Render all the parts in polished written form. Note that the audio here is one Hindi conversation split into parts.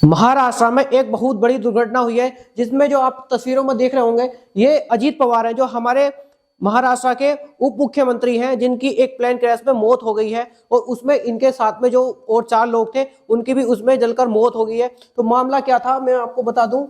महाराष्ट्र में एक बहुत बड़ी दुर्घटना हुई है, जिसमें जो आप तस्वीरों में देख रहे होंगे, ये अजीत पवार हैं, जो हमारे महाराष्ट्र के उप मुख्यमंत्री हैं, जिनकी एक प्लेन क्रैश में मौत हो गई है और उसमें इनके साथ में जो और 4 लोग थे, उनकी भी उसमें जलकर मौत हो गई है। तो मामला क्या था, मैं आपको बता दूं।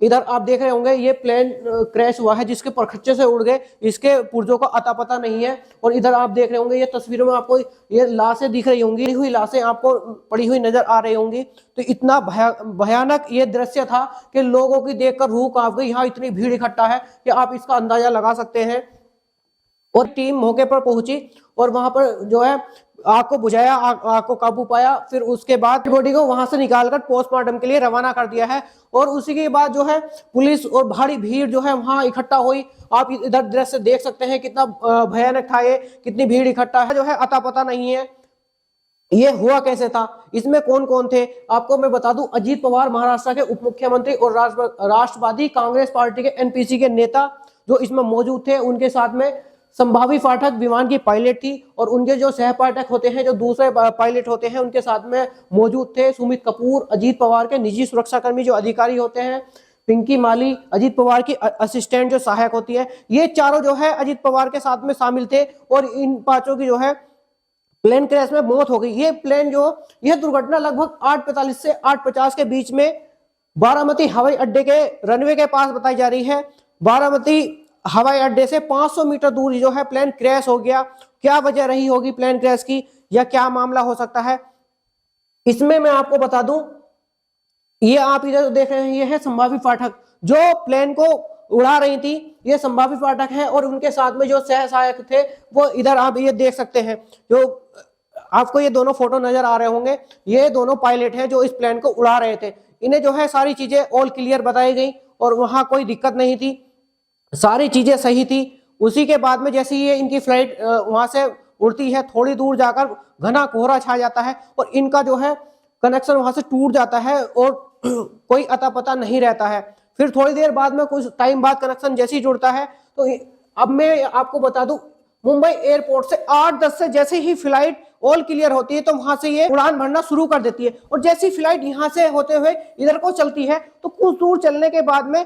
इधर आप देख रहे होंगे, ये प्लेन क्रैश हुआ है, जिसके परखच्चे से उड़ गए, इसके पुर्जों का अता पता नहीं है। और इधर आप देख रहे होंगे, ये तस्वीरों में आपको ये लाशें दिख रही होंगी, हुई लाशें आपको पड़ी हुई नजर आ रही होंगी। तो इतना भयानक ये दृश्य था कि लोगों की देखकर रूह कांप गई। यहाँ इतनी भीड़ इकट्ठा है कि आप इसका अंदाजा लगा सकते हैं। और टीम मौके पर पहुंची और वहां पर जो है आग को बुझाया, आग को काबू पाया। फिर उसके बाद बॉडी को वहां से निकालकर पोस्टमार्टम के लिए रवाना कर दिया है। और उसी के बाद जो है पुलिस और भारी भीड़ जो है वहां इकट्ठा हुई। आप इधर दृश्य देख सकते हैं, कितना भयानक था ये, कितनी भीड़ इकट्ठा है, जो है अता पता नहीं है ये हुआ कैसे था, इसमें कौन कौन थे। आपको मैं बता दूं, अजीत पवार महाराष्ट्र के उप मुख्यमंत्री और राष्ट्रवादी कांग्रेस पार्टी के एनपीसी के नेता जो इसमें मौजूद थे। उनके साथ में संभावी पाठक विमान की पायलट थी और उनके जो सहपाठक होते हैं, जो दूसरे पायलट होते हैं, उनके साथ में मौजूद थे सुमित कपूर, अजीत पवार के निजी सुरक्षाकर्मी जो अधिकारी होते हैं, पिंकी माली, अजीत पवार की असिस्टेंट जो सहायक होती है। ये चारों जो है अजीत पवार के साथ में शामिल थे और इन 5 की जो है प्लेन क्रैश में मौत हो गई। ये प्लेन जो यह दुर्घटना लगभग 8:45 से 8:50 के बीच में बारामती हवाई अड्डे के रनवे के पास बताई जा रही है। बारामती हवाई अड्डे से 500 मीटर दूर जो है प्लेन क्रैश हो गया। क्या वजह रही होगी प्लेन क्रैश की, या क्या मामला हो सकता है, इसमें मैं आपको बता दूं। ये आप इधर देख रहे हैं, ये है संभावी पाठक जो प्लेन को उड़ा रही थी। ये संभावी पाठक है और उनके साथ में जो सह सहायक थे वो इधर आप ये देख सकते हैं। जो आपको ये दोनों फोटो नजर आ रहे होंगे, ये दोनों पायलट हैं जो इस प्लेन को उड़ा रहे थे। इन्हें जो है सारी चीजें ऑल क्लियर बताई गई और वहां कोई दिक्कत नहीं थी, सारी चीजें सही थी। उसी के बाद में जैसे ये इनकी फ्लाइट वहां से उड़ती है, थोड़ी दूर जाकर घना कोहरा छा जाता है और इनका जो है कनेक्शन वहां से टूट जाता है और कोई अता पता नहीं रहता है। फिर थोड़ी देर बाद में, कुछ टाइम बाद कनेक्शन जैसे ही जुड़ता है, तो अब मैं आपको बता दूं, मुंबई एयरपोर्ट से 8-10 से जैसे ही फ्लाइट ऑल क्लियर होती है, तो वहां से ये उड़ान भरना शुरू कर देती है। और जैसी फ्लाइट यहां से होते हुए इधर को चलती है, तो कुछ दूर चलने के बाद में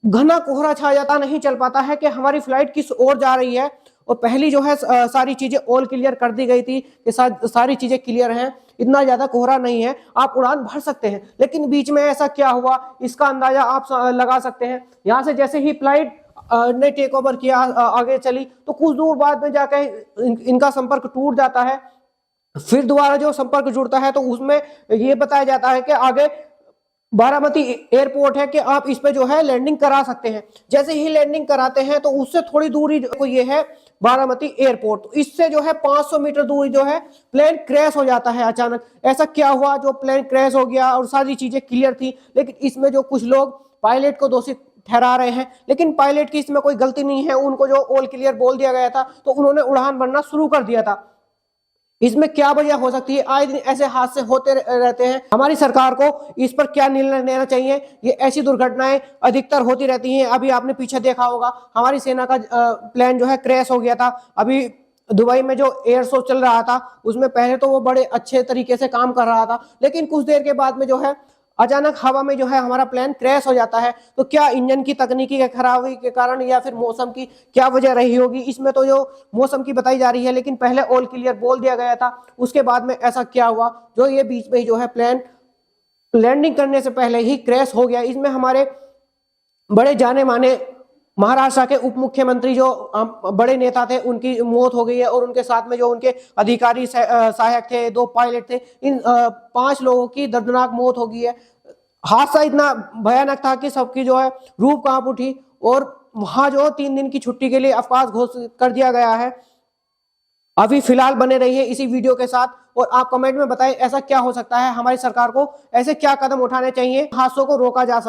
घना कोहरा छा जाता, नहीं चल पाता है कि हमारी फ्लाइट किस ओर जा रही है। और पहली जो है सारी चीजें ऑल क्लियर कर दी गई थी कि सारी चीजें क्लियर हैं, इतना ज्यादा कोहरा नहीं है, आप उड़ान भर सकते हैं। लेकिन बीच में ऐसा क्या हुआ, इसका अंदाजा आप लगा सकते हैं। यहाँ से जैसे ही फ्लाइट ने टेक ओवर किया, आगे चली, तो कुछ दूर बाद में जाकर इनका संपर्क टूट जाता है। फिर दोबारा जो संपर्क जुड़ता है, तो उसमें ये बताया जाता है कि आगे बारामती एयरपोर्ट है कि आप इस पे जो है लैंडिंग करा सकते हैं। जैसे ही लैंडिंग कराते हैं, तो उससे थोड़ी दूरी को ये है बारामती एयरपोर्ट। तो इससे जो है 500 मीटर दूरी जो है प्लेन क्रैश हो जाता है अचानक। ऐसा क्या हुआ जो प्लेन क्रैश हो गया, और सारी चीजें क्लियर थी, लेकिन इसमें जो कुछ लोग पायलट को दोषी ठहरा रहे हैं, लेकिन पायलट की इसमें कोई गलती नहीं है। उनको जो ऑल क्लियर बोल दिया गया था, तो उन्होंने उड़ान भरना शुरू कर दिया था। इसमें क्या वजह हो सकती है, आए दिन ऐसे हादसे होते रहते हैं। हमारी सरकार को इस पर क्या निर्णय लेना चाहिए। ये ऐसी दुर्घटनाएं अधिकतर होती रहती हैं। अभी आपने पीछे देखा होगा, हमारी सेना का प्लेन जो है क्रैश हो गया था। अभी दुबई में जो एयर शो चल रहा था, उसमें पहले तो वो बड़े अच्छे तरीके से काम कर रहा था, लेकिन कुछ देर के बाद में जो है अचानक हवा में जो है हमारा प्लेन क्रैश हो जाता है। तो क्या इंजन की तकनीकी के खराबी के कारण, या फिर मौसम की क्या वजह रही होगी। इसमें तो जो मौसम की बताई जा रही है, लेकिन पहले ऑल क्लियर बोल दिया गया था। उसके बाद में ऐसा क्या हुआ जो ये बीच में ही जो है प्लेन लैंडिंग करने से पहले ही क्रैश हो गया। इसमें हमारे बड़े जाने माने महाराष्ट्र के उप मुख्यमंत्री जो बड़े नेता थे, उनकी मौत हो गई है और उनके साथ में जो उनके अधिकारी सहायक थे, 2 पायलट थे, इन 5 लोगों की दर्दनाक मौत हो गई है। हादसा इतना भयानक था कि सबकी जो है रूह कांप उठी। और वहां जो 3 दिन की छुट्टी के लिए अवकाश घोषित कर दिया गया है। अभी फिलहाल बने रहिए इसी वीडियो के साथ और आप कमेंट में बताएं ऐसा क्या हो सकता है, हमारी सरकार को ऐसे क्या कदम उठाने चाहिए, हादसों को रोका जा सकता है।